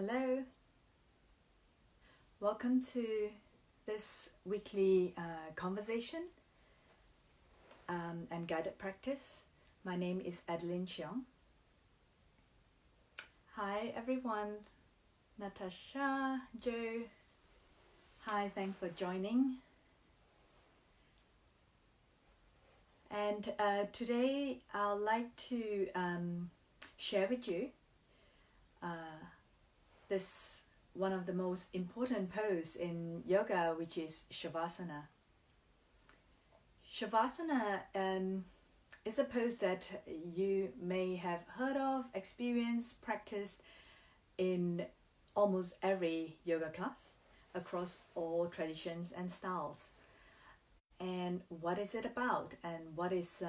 Hello, welcome to this weekly conversation and guided practice. My name is Adelene Cheong. Hi everyone, Natasha, Joe. Hi, thanks for joining. And today I'd like to share with you this one of the most important pose in yoga, which is Savasana. Savasana is a pose that you may have heard of, experienced, practiced in almost every yoga class across all traditions and styles. And what is it about? And what is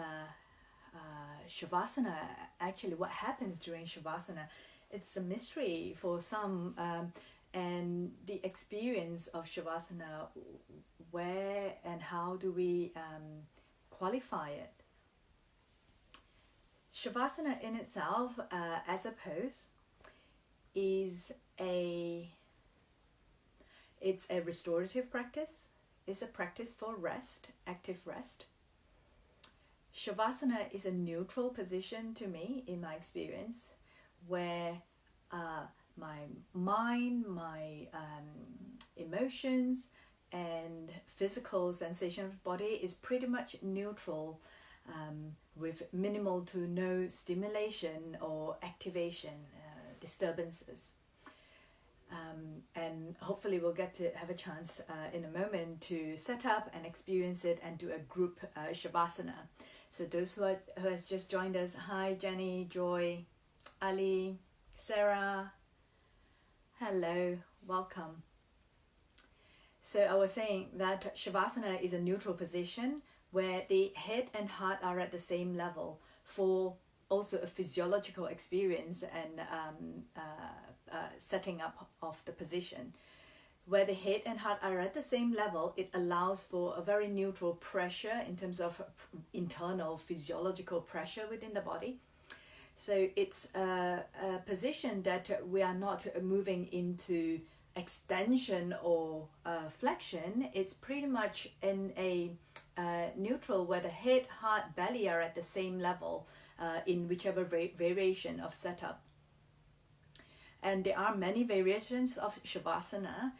Shavasana? Actually, what happens during Shavasana? It's a mystery for some, and the experience of Shavasana, where and how do we qualify it? Shavasana in itself, as a pose, it's a restorative practice. It's a practice for rest, active rest. Shavasana is a neutral position to me, in my experience, where my mind, my emotions, and physical sensation of the body is pretty much neutral, with minimal to no stimulation or activation, disturbances. And hopefully we'll get to have a chance in a moment to set up and experience it and do a group Shavasana. So those who has just joined us, hi Jenny, Joy, Ali, Sarah, hello, welcome. So I was saying that Shavasana is a neutral position where the head and heart are at the same level for also a physiological experience and setting up of the position. Where the head and heart are at the same level, it allows for a very neutral pressure in terms of internal physiological pressure within the body. So it's a position that we are not moving into extension or flexion. It's pretty much in a neutral where the head, heart, belly are at the same level in whichever variation of setup. And there are many variations of Shavasana.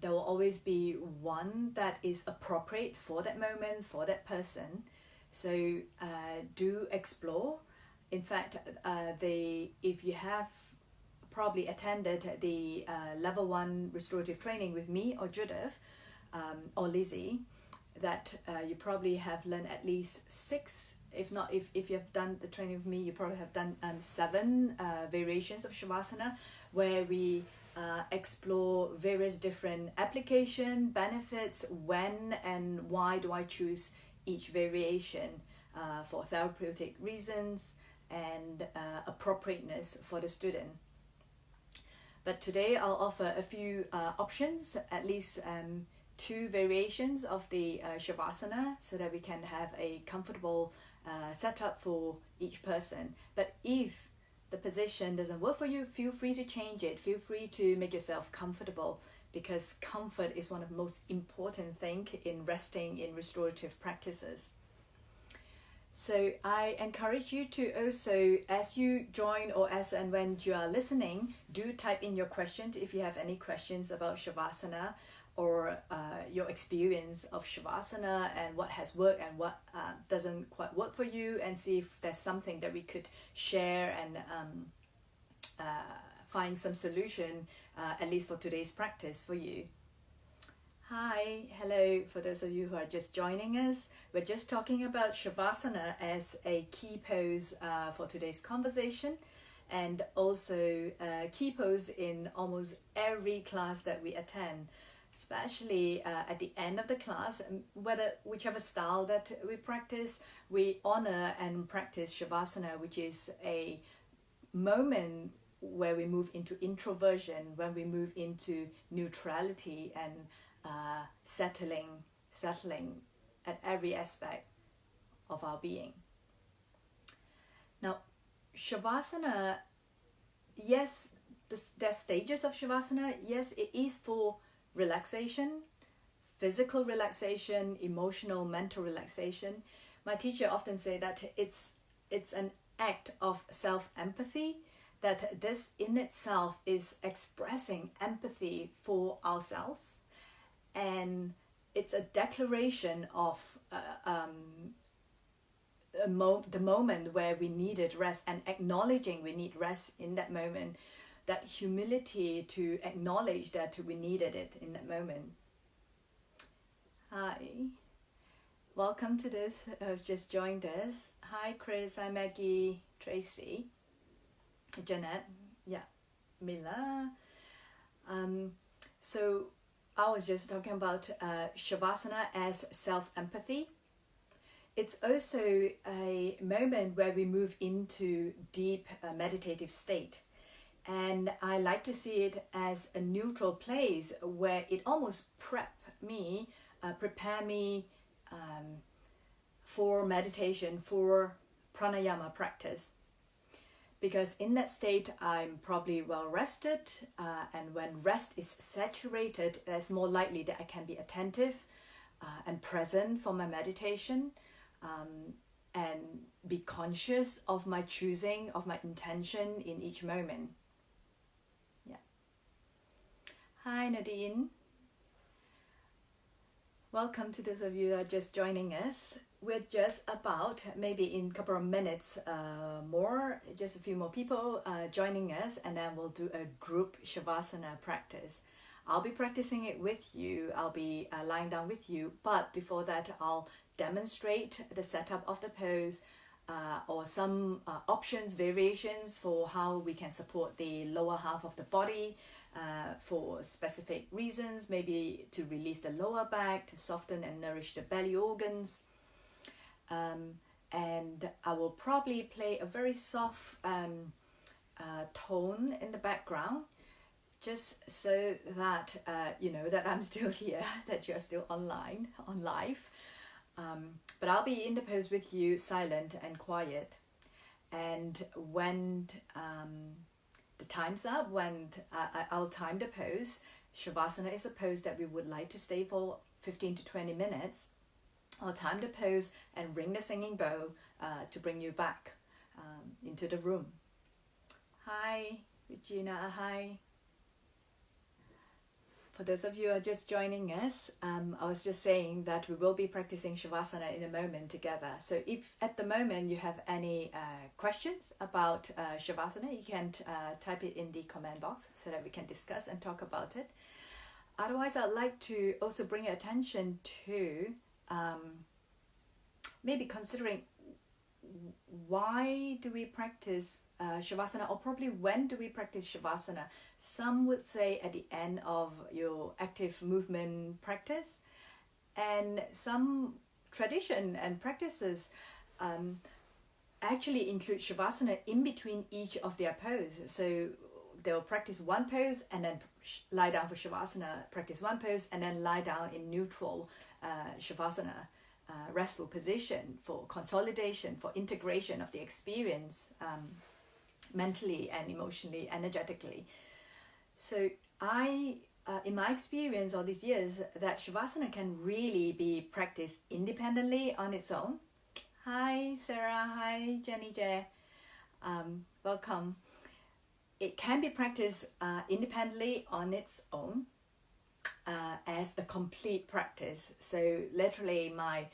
There will always be one that is appropriate for that moment, for that person. So do explore. In fact, if you have probably attended the level 1 restorative training with me or Judith or Lizzie, that you probably have learned at least 6, if you have done the training with me, you probably have done 7 variations of Shavasana, where we explore various different application, benefits, when and why do I choose each variation for therapeutic reasons and appropriateness for the student. But today I'll offer a few options, at least 2 variations of the Shavasana, so that we can have a comfortable setup for each person. But if the position doesn't work for you, feel free to change it. Feel free to make yourself comfortable, because comfort is one of the most important things in resting in restorative practices. So I encourage you to also, as you join or as and when you are listening, do type in your questions if you have any questions about Shavasana or your experience of Shavasana and what has worked and what doesn't quite work for you, and see if there's something that we could share and find some solution, at least for today's practice for you. Hi, hello, for those of you who are just joining us. We're just talking about Shavasana as a key pose for today's conversation, and also key pose in almost every class that we attend, especially at the end of the class. Whichever style that we practice, we honor and practice Shavasana, which is a moment where we move into introversion, when we move into neutrality and settling at every aspect of our being. Now, Shavasana, yes, there are stages of Shavasana. Yes, it is for relaxation, physical relaxation, emotional, mental relaxation. My teacher often say that it's an act of self-empathy, that this in itself is expressing empathy for ourselves, and it's a declaration of the moment where we needed rest, and acknowledging we need rest in that moment, that humility to acknowledge that we needed it in that moment. Hi, welcome to this, I've just joined us. Hi Chris, hi Maggie, Tracy, Jeanette, yeah, Mila. So I was just talking about Shavasana as self-empathy. It's also a moment where we move into deep meditative state. And I like to see it as a neutral place where it almost prepare me for meditation, for pranayama practice. Because in that state, I'm probably well rested, and when rest is saturated, it's more likely that I can be attentive and present for my meditation, and be conscious of my choosing, of my intention in each moment. Yeah. Hi Nadine. Welcome to those of you who are just joining us. We're just about, maybe in a couple of minutes more, just a few more people joining us, and then we'll do a group Shavasana practice. I'll be practicing it with you, I'll be lying down with you, but before that I'll demonstrate the setup of the pose, or some options, variations for how we can support the lower half of the body for specific reasons, maybe to release the lower back, to soften and nourish the belly organs. And I will probably play a very soft tone in the background, just so that you know that I'm still here, that you're still online, on live. But I'll be in the pose with you, silent and quiet. And when the time's up, when I'll time the pose, Shavasana is a pose that we would like to stay for 15 to 20 minutes. I'll time the pose and ring the singing bowl to bring you back into the room. Hi, Regina, hi. For those of you who are just joining us, I was just saying that we will be practicing Shavasana in a moment together. So if at the moment you have any questions about Shavasana, you can type it in the comment box so that we can discuss and talk about it. Otherwise, I'd like to also bring your attention to maybe considering why do we practice Shavasana, or probably when do we practice Shavasana. Some would say at the end of your active movement practice, and some tradition and practices actually include Shavasana in between each of their poses. So they'll practice one pose and then lie down for Shavasana, practice one pose and then lie down in neutral Shavasana, restful position, for consolidation, for integration of the experience, mentally and emotionally, energetically. So I, in my experience all these years, that Shavasana can really be practiced independently on its own. Hi Sarah, hi Jenny J, welcome. It can be practiced independently on its own as a complete practice. So literally my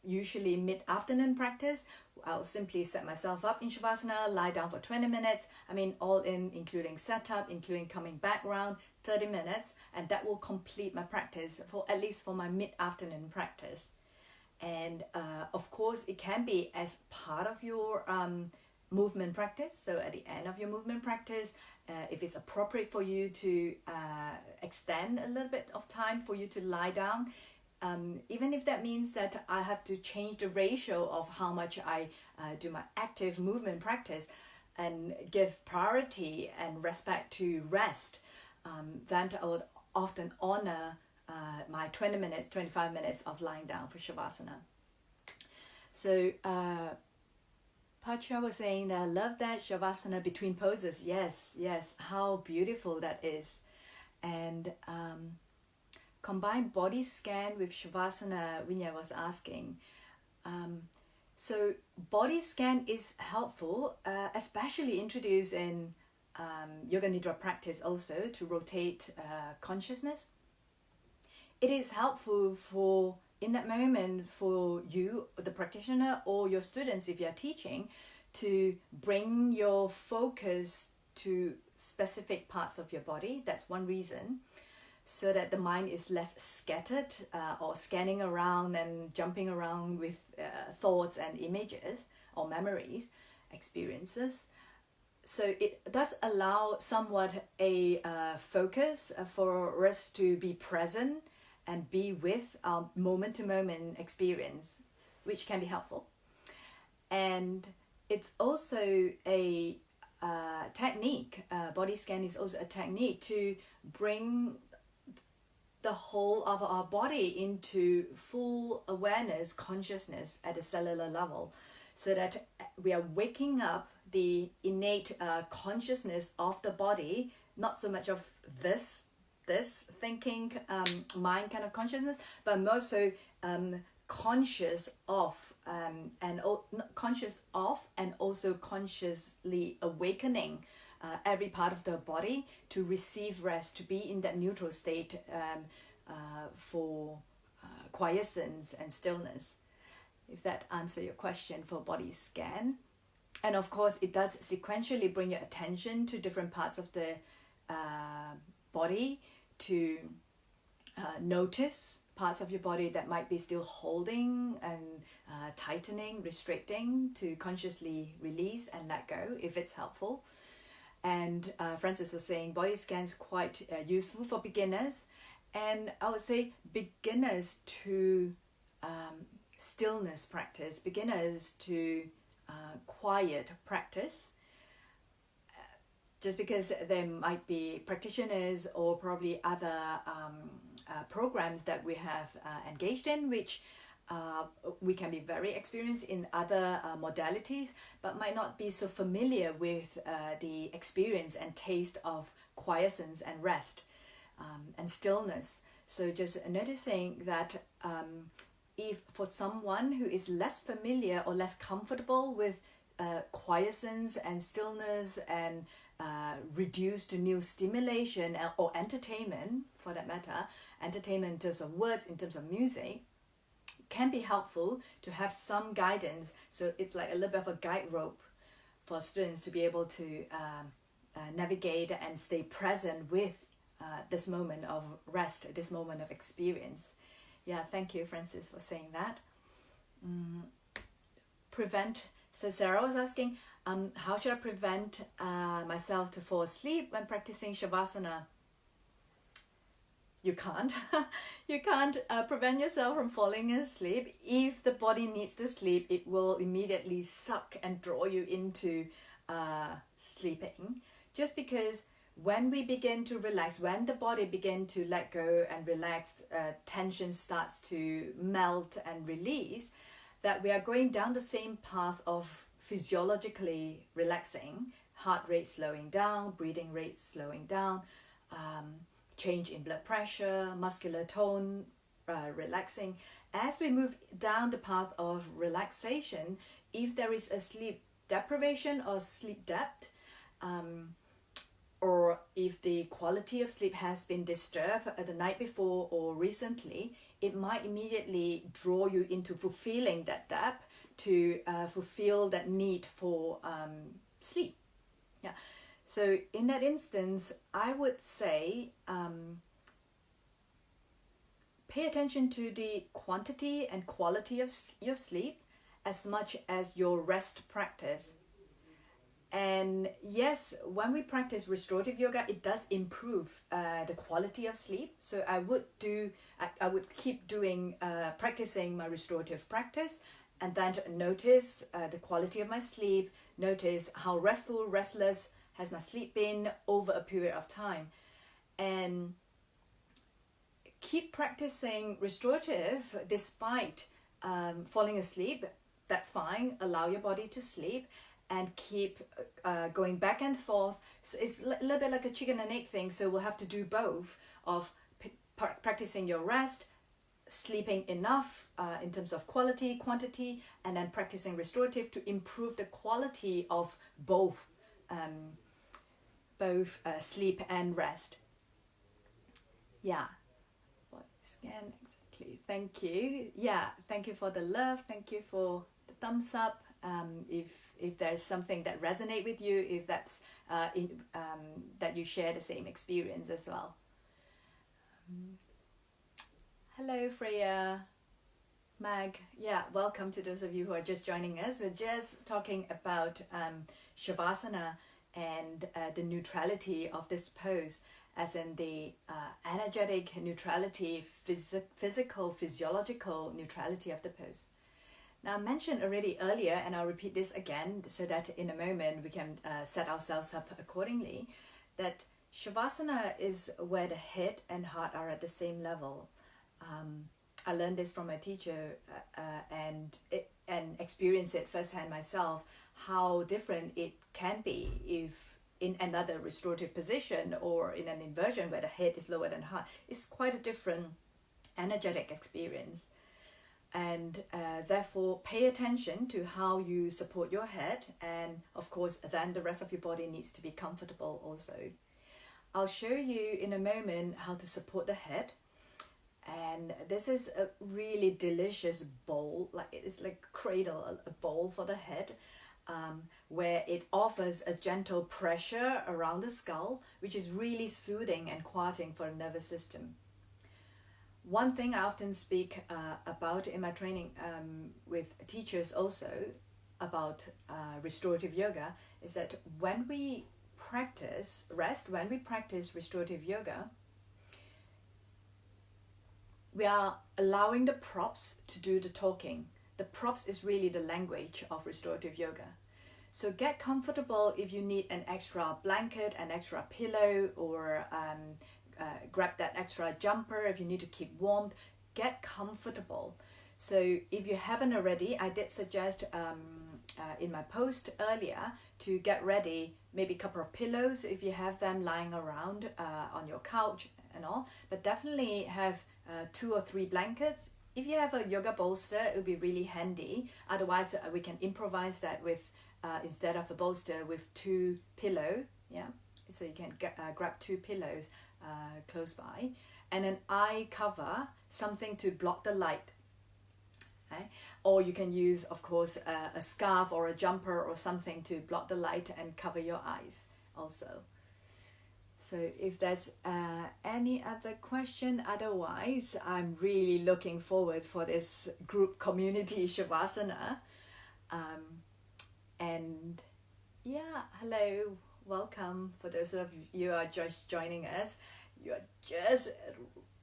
usually mid-afternoon practice, I'll simply set myself up in Shavasana, lie down for 20 minutes. I mean, all in, including setup, including coming back around, 30 minutes. And that will complete my practice, for at least for my mid-afternoon practice. And of course, it can be as part of your movement practice. So at the end of your movement practice, if it's appropriate for you to extend a little bit of time for you to lie down, even if that means that I have to change the ratio of how much I do my active movement practice and give priority and respect to rest, then I would often honor my 20 minutes, 25 minutes of lying down for Shavasana. So Pacha was saying that I love that Shavasana between poses. Yes, yes, how beautiful that is. And combine body scan with Shavasana, Vinya was asking. So body scan is helpful, especially introduced in Yoga Nidra practice also to rotate consciousness. It is helpful for, in that moment, for you, the practitioner, or your students if you're teaching, to bring your focus to specific parts of your body. That's one reason, so that the mind is less scattered or scanning around and jumping around with thoughts and images or memories, experiences. So it does allow somewhat a focus for us to be present and be with our moment-to-moment experience, which can be helpful. And it's also a technique, body scan is also a technique to bring the whole of our body into full awareness, consciousness at a cellular level, so that we are waking up the innate consciousness of the body, not so much of this thinking mind kind of consciousness, but more so conscious of and also consciously awakening every part of the body to receive rest, to be in that neutral state for quiescence and stillness. If that answers your question for body scan. And of course, it does sequentially bring your attention to different parts of the body to notice parts of your body that might be still holding and tightening, restricting, to consciously release and let go if it's helpful. And Francis was saying body scans quite useful for beginners, and I would say beginners to stillness practice, beginners to quiet practice, just because there might be practitioners or probably other programs that we have engaged in, which we can be very experienced in other modalities, but might not be so familiar with the experience and taste of quiescence and rest and stillness. So just noticing that if for someone who is less familiar or less comfortable with quiescence and stillness and reduced to new stimulation or entertainment, for that matter, entertainment in terms of words, in terms of music, can be helpful to have some guidance. So it's like a little bit of a guide rope for students to be able to navigate and stay present with this moment of rest, this moment of experience. Yeah, thank you, Francis, for saying that. Prevent. So Sarah was asking, how should I prevent myself to fall asleep when practicing Shavasana? You can't. You can't prevent yourself from falling asleep. If the body needs to sleep, it will immediately suck and draw you into sleeping. Just because when we begin to relax, when the body begins to let go and relax, tension starts to melt and release, that we are going down the same path of physiologically relaxing, heart rate slowing down, breathing rate slowing down, change in blood pressure, muscular tone relaxing. As we move down the path of relaxation, if there is a sleep deprivation or sleep debt, or if the quality of sleep has been disturbed the night before or recently, it might immediately draw you into fulfilling that depth to fulfill that need for sleep. Yeah. So in that instance, I would say pay attention to the quantity and quality of your sleep as much as your rest practice. And yes, when we practice restorative yoga, it does improve the quality of sleep. So I would keep doing practicing my restorative practice, and then notice the quality of my sleep, notice how restful, restless has my sleep been over a period of time, and keep practicing restorative despite falling asleep. that's fine. Allow your body to sleep and keep going back and forth. So it's a little bit like a chicken and egg thing. So we'll have to do both of practicing your rest, sleeping enough in terms of quality, quantity, and then practicing restorative to improve the quality of both sleep and rest. Yeah. What scan exactly? Thank you. Yeah, thank you for the love. Thank you for the thumbs up. If there's something that resonate with you, if that's that you share the same experience as well. Hello, Freya, Mag. Yeah, welcome to those of you who are just joining us. We're just talking about Shavasana and the neutrality of this pose, as in the energetic neutrality, physical, physiological neutrality of the pose. Now, I mentioned already earlier, and I'll repeat this again so that in a moment we can set ourselves up accordingly, that Shavasana is where the head and heart are at the same level. I learned this from my teacher and experienced it firsthand myself, how different it can be if in another restorative position or in an inversion where the head is lower than heart. It's quite a different energetic experience. And therefore pay attention to how you support your head, and of course then the rest of your body needs to be comfortable also. I'll show you in a moment how to support the head, and this is a really delicious bowl, like it's like Cradle, a bowl for the head, where it offers a gentle pressure around the skull, which is really soothing and quieting for the nervous system. One thing I often speak about in my training with teachers also about restorative yoga is that when we practice rest, when we practice restorative yoga, we are allowing the props to do the talking. The props is really the language of restorative yoga. So get comfortable if you need an extra blanket, an extra pillow, or grab that extra jumper if you need to keep warm. Get comfortable. So if you haven't already, I did suggest in my post earlier to get ready maybe a couple of pillows if you have them lying around on your couch and all, but definitely have 2 or 3 blankets. If you have a yoga bolster, it would be really handy. Otherwise we can improvise that with instead of a bolster with 2 pillows. Yeah, so you can grab 2 pillows close by, and an eye cover, something to block the light. Okay? Or you can use, of course, a scarf or a jumper or something to block the light and cover your eyes also. So if there's any other question, otherwise I'm really looking forward for this group community Shavasana. And yeah, hello. Welcome for those of you who are just joining us. You're just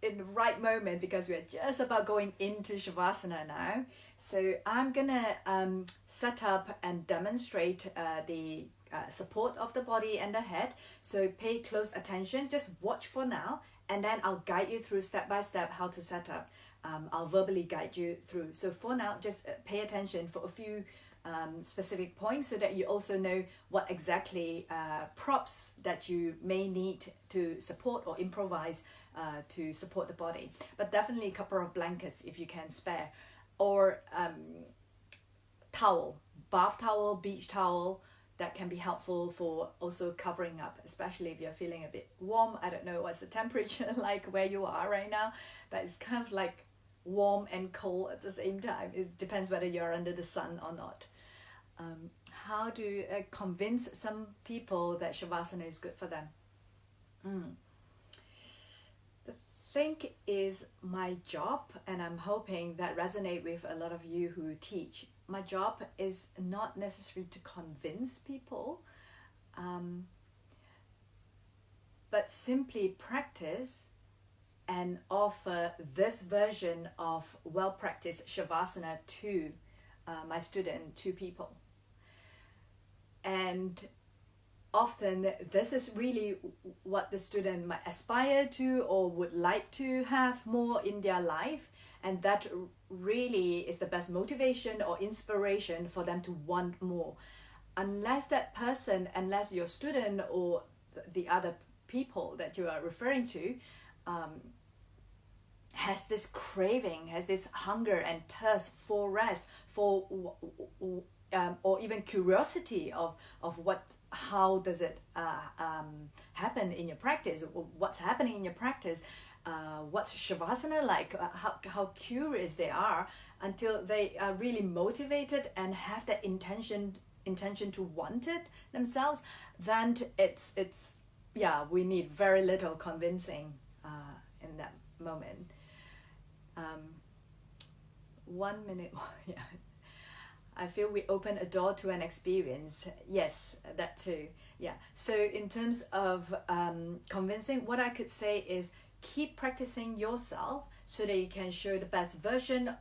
in the right moment because we're just about going into Shavasana now. So I'm gonna set up and demonstrate the support of the body and the head. So pay close attention, just watch for now, and then I'll guide you through step by step how to set up. I'll verbally guide you through. So for now, just pay attention for a few specific points so that you also know what exactly props that you may need to support or improvise to support the body. But definitely a couple of blankets if you can spare, or towel, bath towel, beach towel, that can be helpful for also covering up, especially if you're feeling a bit warm. I don't know what's the temperature like where you are right now, but it's kind of like warm and cold at the same time. It depends whether you're under the sun or not. How to convince some people that Shavasana is good for them? The thing is, my job, and I'm hoping that resonate with a lot of you who teach, my job is not necessarily to convince people, but simply practice and offer this version of well-practiced Shavasana to my student, to people. And often this is really what the student might aspire to or would like to have more in their life, and that really is the best motivation or inspiration for them to want more. Unless that person, unless your student or the other people that you are referring to has this craving, has this hunger and thirst for rest, for or even curiosity of how does it happen in your practice, what's happening in your practice, what's Shavasana like, how curious they are, until they are really motivated and have that intention to want it themselves, then it's we need very little convincing in that moment. 1 minute. Yeah, I feel we open a door to an experience. Yes, that too. Yeah. So in terms of convincing, what I could say is keep practicing yourself so that you can show the best version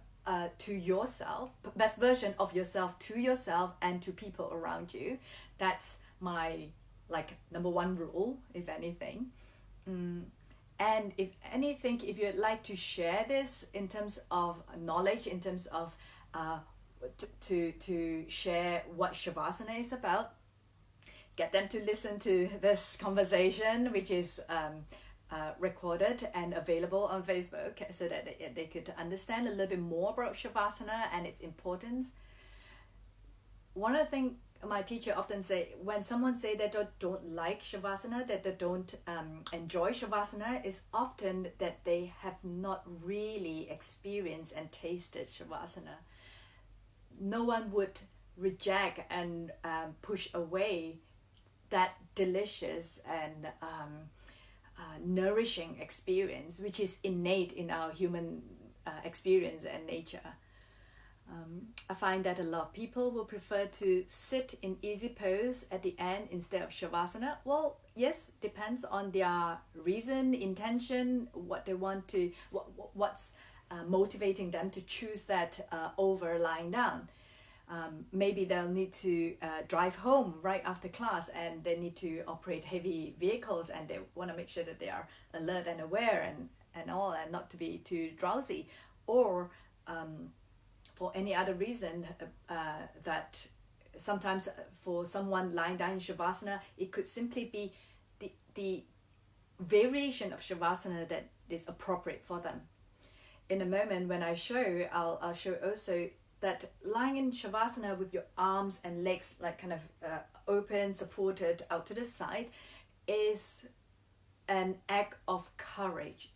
to yourself, best version of yourself to yourself and to people around you. That's my number one rule, if anything. And if anything, if you'd like to share this in terms of knowledge, in terms of to share what Shavasana is about, get them to listen to this conversation, which is recorded and available on Facebook, so that they could understand a little bit more about Shavasana and its importance. One of the things my teacher often say, when someone say that they don't like Shavasana, that they don't enjoy Shavasana, is often that they have not really experienced and tasted Shavasana. No one would reject and push away that delicious and nourishing experience, which is innate in our human experience and nature. I find that a lot of people will prefer to sit in easy pose at the end instead of Shavasana. Well, yes, depends on their reason, intention, what they want to, what's motivating them to choose that over lying down. Maybe they'll need to drive home right after class, and they need to operate heavy vehicles, and they want to make sure that they are alert and aware and all, and not to be too drowsy. Or for any other reason, that sometimes for someone lying down in Shavasana, it could simply be the variation of Shavasana that is appropriate for them. In a moment when I show, I'll show also that lying in Shavasana with your arms and legs kind of open, supported out to the side, is an act of courage.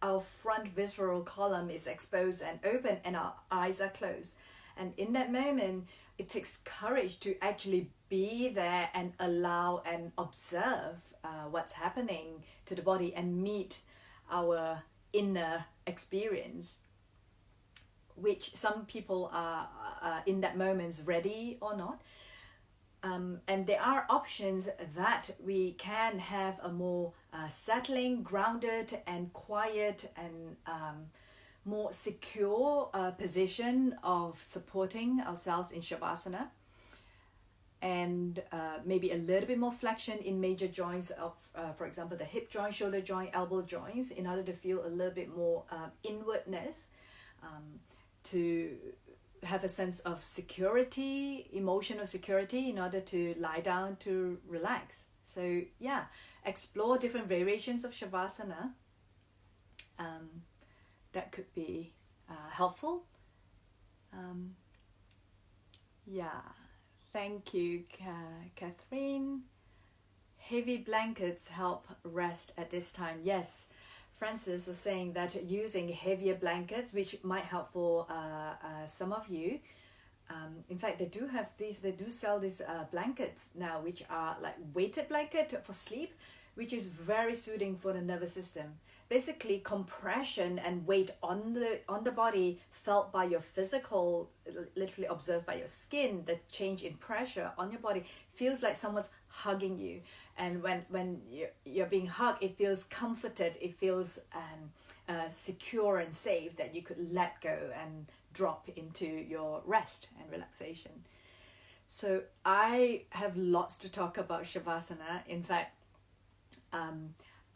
Our front visceral column is exposed and open, and our eyes are closed. And in that moment, it takes courage to actually be there and allow and observe what's happening to the body and meet our inner experience, which some people are in that moment ready or not. And there are options that we can have a more settling, grounded and quiet and more secure position of supporting ourselves in Shavasana, and maybe a little bit more flexion in major joints of, for example, the hip joint, shoulder joint, elbow joints, in order to feel a little bit more inwardness, to have a sense of security, emotional security, in order to lie down to relax. So yeah, explore different variations of Shavasana. That could be helpful. Yeah, thank you, Catherine. Heavy blankets help rest at this time. Yes, Francis was saying that using heavier blankets, which might help for some of you. In fact, they do sell these blankets now, which are like weighted blanket for sleep, which is very soothing for the nervous system. Basically, compression and weight on the body felt by your physical, literally observed by your skin, the change in pressure on your body feels like someone's hugging you. And when you're being hugged, it feels comforted, it feels secure and safe, that you could let go and drop into your rest and relaxation. So I have lots to talk about Shavasana. In fact,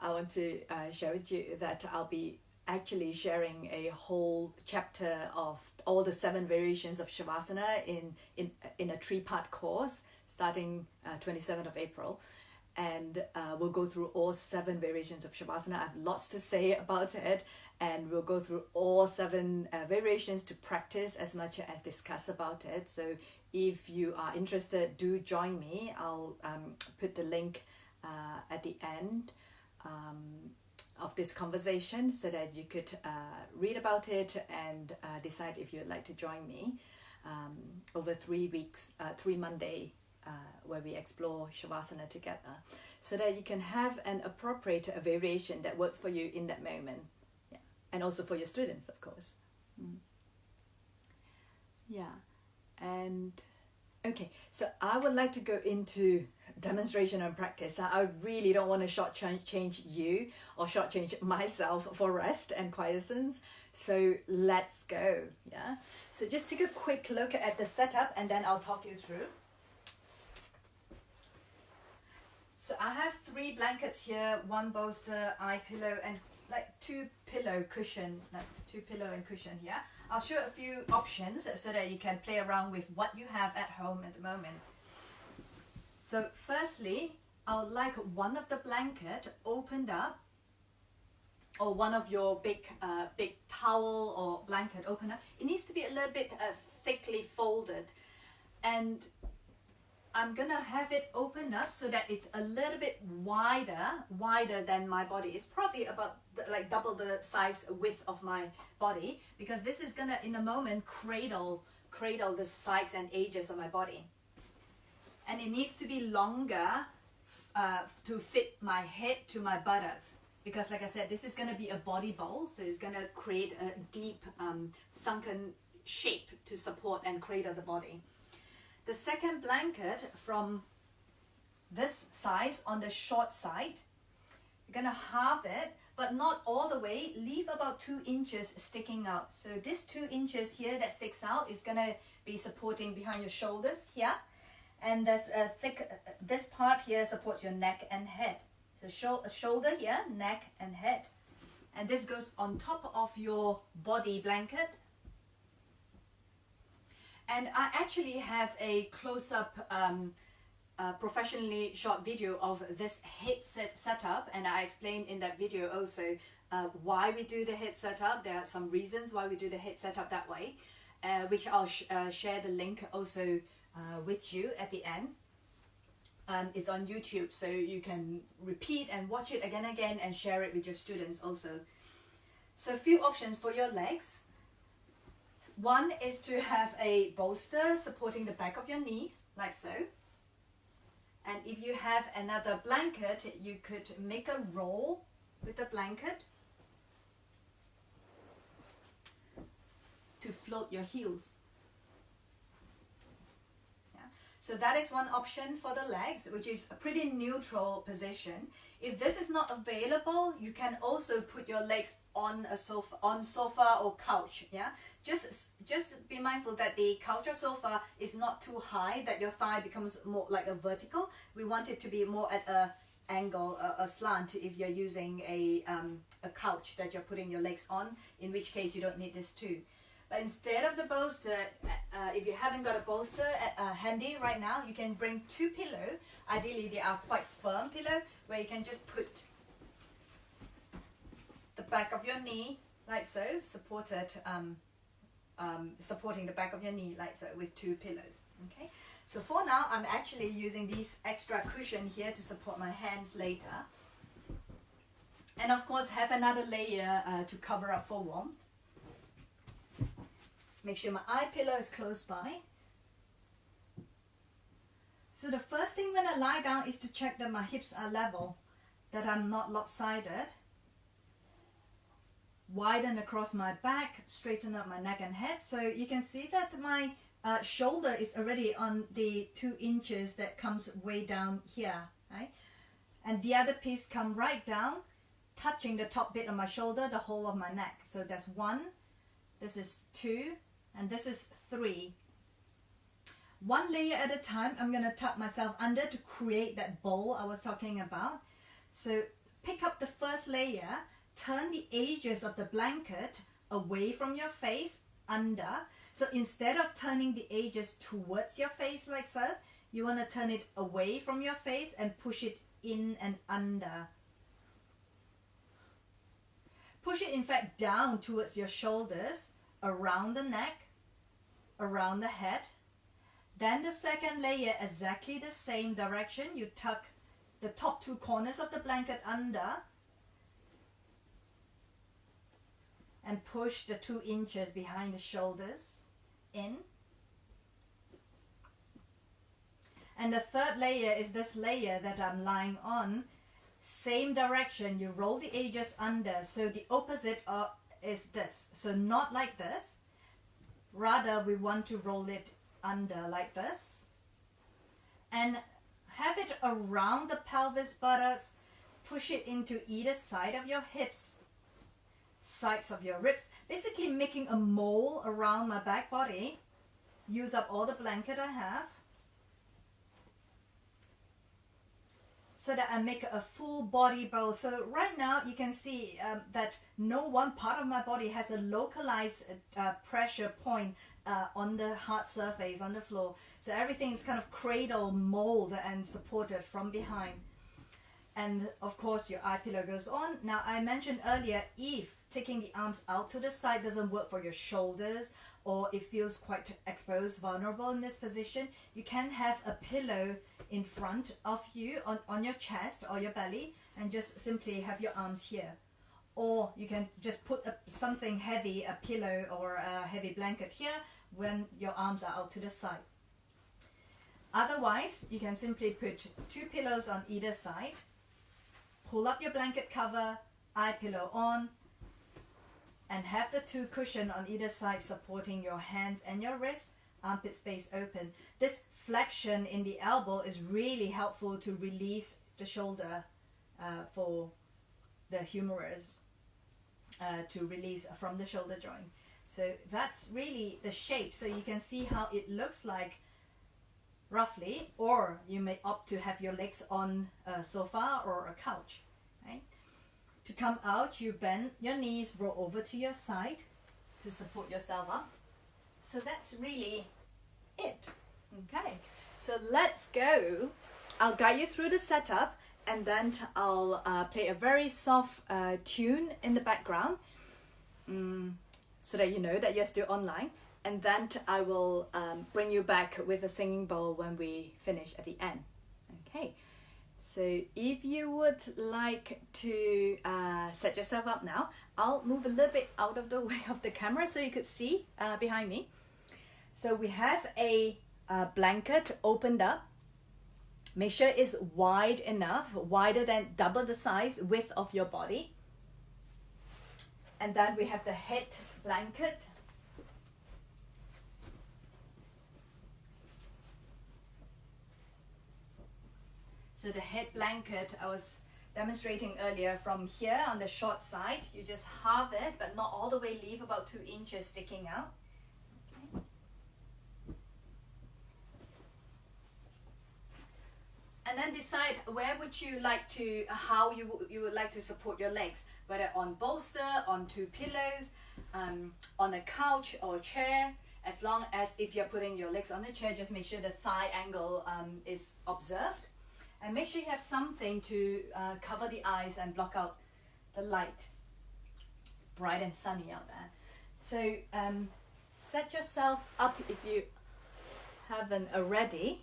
I want to share with you that I'll be actually sharing a whole chapter of all the 7 variations of Shavasana in a 3-part course starting 27th of April. And we'll go through all 7 variations of Shavasana. I have lots to say about it, and we'll go through all 7 variations to practice as much as discuss about it. So if you are interested, do join me. I'll put the link at the end of this conversation so that you could read about it and decide if you'd like to join me over 3 weeks, 3 Monday, where we explore Shavasana together, so that you can have an appropriate variation that works for you in that moment. Yeah. And also for your students, of course. Yeah. And okay, so I would like to go into demonstration and practice. I really don't want to shortchange you or shortchange myself for rest and quiescence. So let's go. Yeah. So just take a quick look at the setup, and then I'll talk you through. So I have 3 blankets here, 1 bolster, eye pillow, and like 2 pillow cushion, like 2 pillow and cushion here. I'll show a few options so that you can play around with what you have at home at the moment. So firstly, I would like one of the blanket opened up, or one of your big towel or blanket opened up. It needs to be a little bit thickly folded, and I'm gonna have it open up so that it's a little bit wider than my body. It's probably about like double the size width of my body, because this is gonna in a moment cradle the sides and edges of my body. And it needs to be longer to fit my head to my buttocks, because like I said, this is gonna be a body bowl, so it's gonna create a deep sunken shape to support and cradle the body. The second blanket from this size on the short side, you're gonna halve it, but not all the way. Leave about 2 inches sticking out. So this 2 inches here that sticks out is gonna be supporting behind your shoulders here, and there's a thick. This part here supports your neck and head. So shoulder here, neck and head, and this goes on top of your body blanket. And I actually have a close-up professionally shot video of this headset setup, and I explained in that video also why we do the head setup. There are some reasons why we do the head setup that way, which I'll share the link also with you at the end. It's on YouTube, so you can repeat and watch it again and share it with your students also. So a few options for your legs. One is to have a bolster supporting the back of your knees, like so. And if you have another blanket, you could make a roll with the blanket to float your heels. Yeah. So that is one option for the legs, which is a pretty neutral position. If this is not available, you can also put your legs on a sofa or couch. Yeah, just be mindful that the couch or sofa is not too high that your thigh becomes more like a vertical. We want it to be more at a angle, a slant, if you're using a couch that you're putting your legs on, in which case you don't need this too. But instead of the bolster, if you haven't got a bolster handy right now, you can bring 2 pillows. Ideally, they are quite firm pillow, where you can just put the back of your knee like so, supporting the back of your knee like so with 2 pillows. Okay. So for now, I'm actually using these extra cushion here to support my hands later, and of course have another layer to cover up for warmth. Make sure my eye pillow is close by. So the first thing when I lie down is to check that my hips are level, that I'm not lopsided. Widen across my back, straighten up my neck and head. So you can see that my shoulder is already on the 2 inches that comes way down here, right? And the other piece come right down, touching the top bit of my shoulder, the whole of my neck. So that's 1, this is 2, and this is 3. 1 layer at a time. I'm going to tuck myself under to create that bowl I was talking about. So pick up the first layer turn the edges of the blanket away from your face, under. So instead of turning the edges towards your face like so, you want to turn it away from your face and push it in and under. Push it in fact down towards your shoulders, around the neck, around the head. Then the second layer, exactly the same direction. You tuck the top two corners of the blanket under and push the 2 inches behind the shoulders in. And the third layer is this layer that I'm lying on. Same direction, you roll the edges under. So the opposite is this. So not like this. Rather, we want to roll it under like this. And have it around the pelvis, buttocks. Push it into either side of your hips, sides of your ribs. Basically making a mole around my back body. Use up all the blanket I have, so that I make a full body bow. So right now you can see that no one part of my body has a localized pressure point on the hard surface, on the floor. So everything is kind of cradle mold and supported from behind. And of course your eye pillow goes on. Now I mentioned earlier, if taking the arms out to the side doesn't work for your shoulders, or it feels quite exposed, vulnerable in this position, you can have a pillow in front of you on your chest or your belly, and just simply have your arms here. Or you can just put something heavy, a pillow or a heavy blanket here, when your arms are out to the side. Otherwise, you can simply put 2 pillows on either side, pull up your blanket cover, eye pillow on, and have the 2 cushions on either side supporting your hands and your wrist, armpit space open. This flexion in the elbow is really helpful to release the shoulder for the humerus, to release from the shoulder joint. So that's really the shape. So you can see how it looks like roughly, or you may opt to have your legs on a sofa or a couch. Right? To come out, you bend your knees, roll over to your side to support yourself up. So that's really it. Okay, so let's go. I'll guide you through the setup, and then I'll play a very soft tune in the background, so that you know that you're still online. And then I will bring you back with a singing bowl when we finish at the end. Okay. So if you would like to set yourself up now, I'll move a little bit out of the way of the camera so you could see behind me. So we have a blanket opened up. Make sure it's wide enough, wider than double the size width of your body. And then we have the head blanket. So the head blanket I was demonstrating earlier, from here on the short side, you just halve it, but not all the way, leave about 2 inches sticking out. Okay. And then decide where would you like to, how you would like to support your legs, whether on bolster, on 2 pillows, on a couch or chair. As long as if you're putting your legs on the chair, just make sure the thigh angle is observed. And make sure you have something to cover the eyes and block out the light. It's bright and sunny out there. So set yourself up if you haven't already.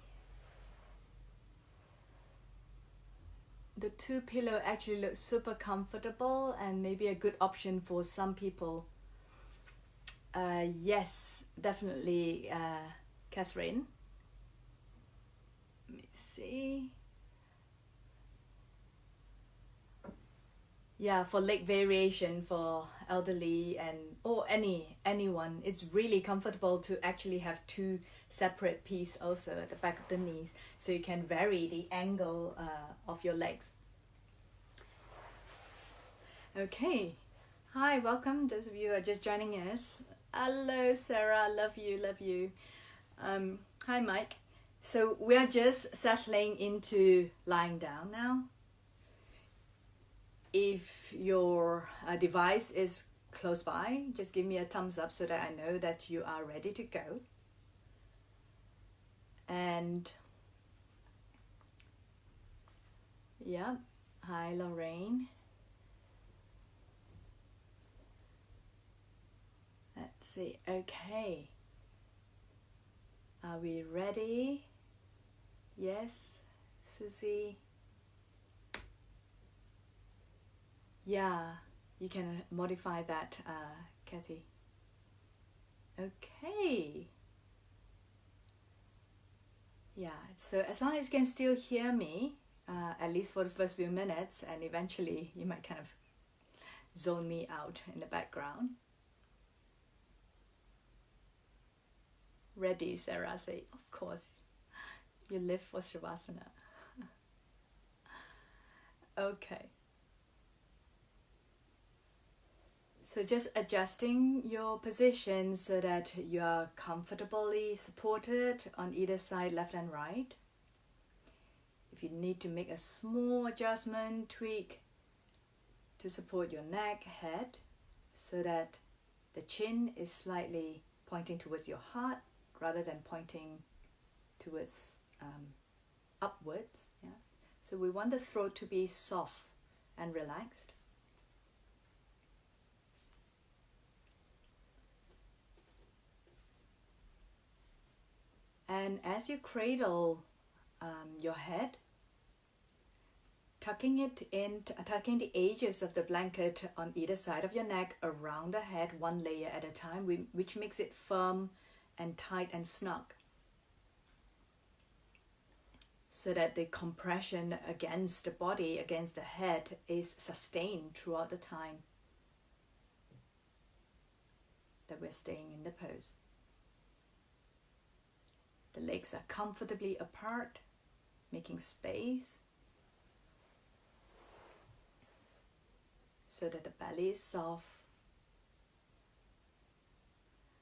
The 2 pillow actually looks super comfortable and maybe a good option for some people. Yes, definitely, Catherine. Let me see. Yeah, for leg variation for elderly or anyone, it's really comfortable to actually have 2 separate pieces also at the back of the knees, so you can vary the angle of your legs. Okay, hi, welcome those of you who are just joining us. Hello Sarah, love you. Hi Mike. So we are just settling into lying down now. If your device is close by, just give me a thumbs up so that I know that you are ready to go. And yeah, hi Lorraine. Let's see, okay. Are we ready? Yes, Susie? Yeah, you can modify that, Kathy. Okay. Yeah, so as long as you can still hear me, at least for the first few minutes, and eventually you might kind of zone me out in the background. Ready, Sarah say, of course, you live for Savasana. Okay. So just adjusting your position so that you are comfortably supported on either side, left and right. If you need to make a small adjustment, tweak to support your neck, head, so that the chin is slightly pointing towards your heart rather than pointing towards upwards. Yeah. So we want the throat to be soft and relaxed. And as you cradle your head, tucking the edges of the blanket on either side of your neck around the head, one layer at a time, which makes it firm and tight and snug, so that the compression against the body, against the head, is sustained throughout the time that we're staying in the pose. The legs are comfortably apart, making space so that the belly is soft.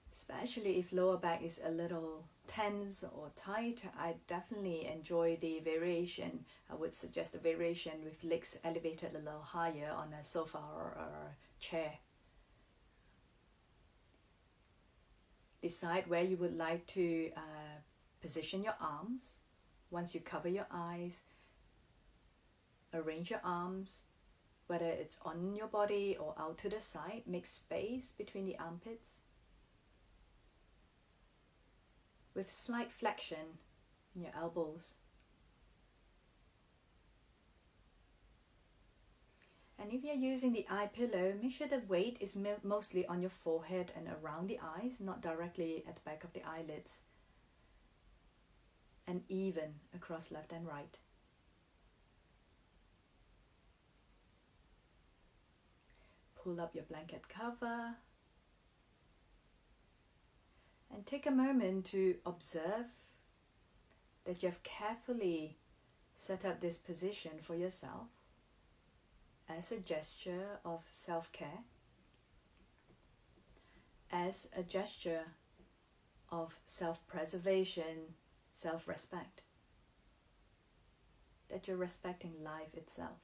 Especially if lower back is a little tense or tight, I definitely enjoy the variation. I would suggest the variation with legs elevated a little higher on a sofa or a chair. Decide where you would like to position your arms. Once you cover your eyes, arrange your arms, whether it's on your body or out to the side. Make space between the armpits with slight flexion in your elbows. And if you're using the eye pillow, make sure the weight is mostly on your forehead and around the eyes, not directly at the back of the eyelids, and even across left and right. Pull up your blanket cover and take a moment to observe that you have carefully set up this position for yourself as a gesture of self-care, as a gesture of self-preservation, self-respect, that you're respecting life itself.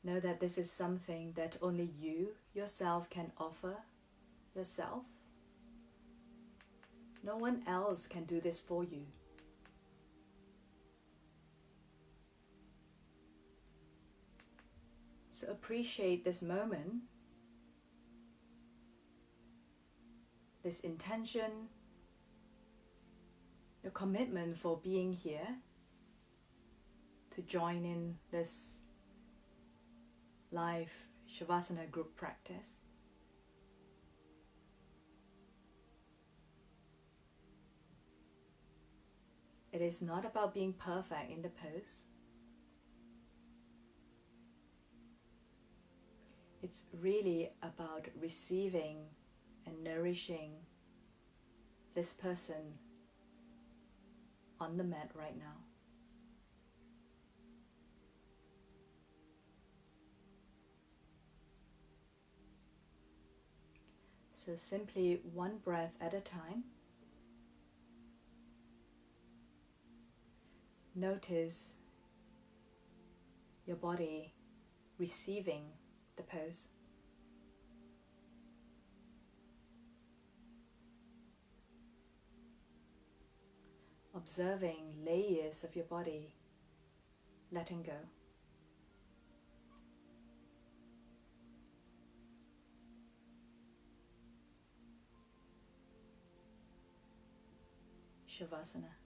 Know that this is something that only you yourself can offer yourself. No one else can do this for you. So appreciate this moment, this intention, your commitment for being here to join in this live Savasana group practice. It is not about being perfect in the pose. It's really about receiving and nourishing this person on the mat right now. So simply one breath at a time. Notice your body receiving the pose. Observing layers of your body letting go. Savasana.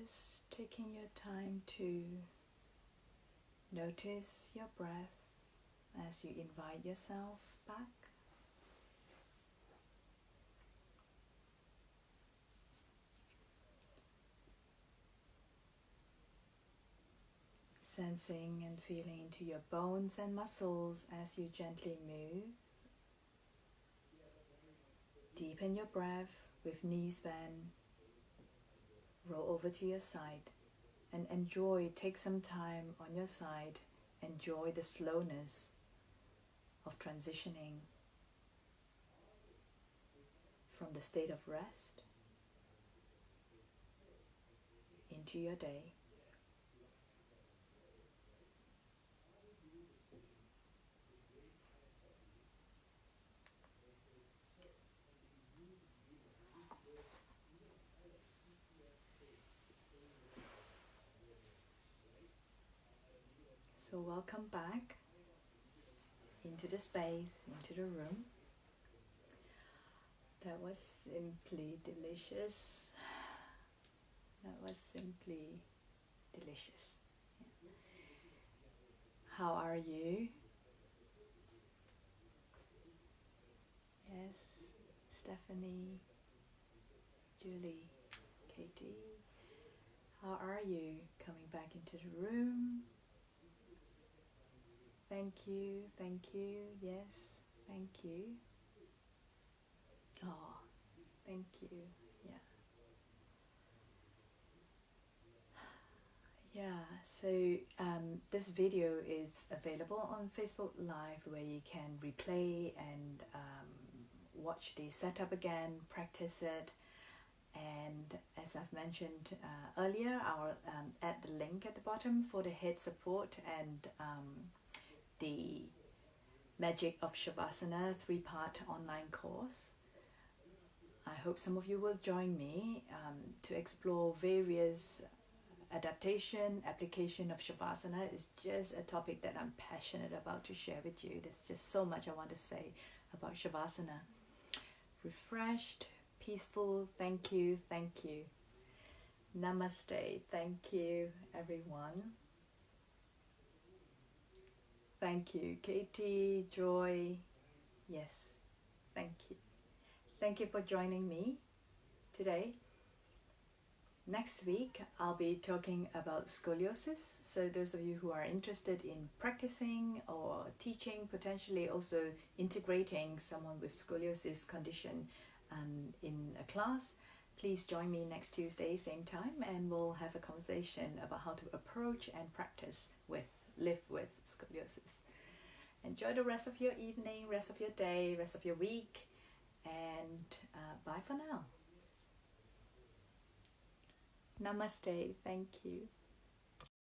just taking your time to notice your breath as you invite yourself back. Sensing and feeling into your bones and muscles as you gently move. Deepen your breath with knees bent. Roll over to your side and enjoy, take some time on your side, enjoy the slowness of transitioning from the state of rest into your day. So welcome back into the space, into the room. That was simply delicious. That was simply delicious. Yeah. How are you? Yes, Stephanie, Julie, Katie. How are you coming back into the room? Thank you, yes, thank you. Oh, thank you, yeah. Yeah, so this video is available on Facebook Live where you can replay and watch the setup again, practice it. And as I've mentioned earlier, I'll add the link at the bottom for the head support and the Magic of Savasana 3-part online course. I hope some of you will join me to explore various application of Savasana. Is just a topic that I'm passionate about to share with you. There's just so much I want to say about Savasana. Refreshed, peaceful, thank you. Namaste, thank you everyone. Thank you, Katie, Joy. Yes, thank you. Thank you for joining me today. Next week, I'll be talking about scoliosis. So those of you who are interested in practicing or teaching, potentially also integrating someone with scoliosis condition in a class, please join me next Tuesday, same time, and we'll have a conversation about how to approach and practice live with scoliosis. Enjoy the rest of your evening, rest of your day, rest of your week, and bye for now. Namaste, thank you.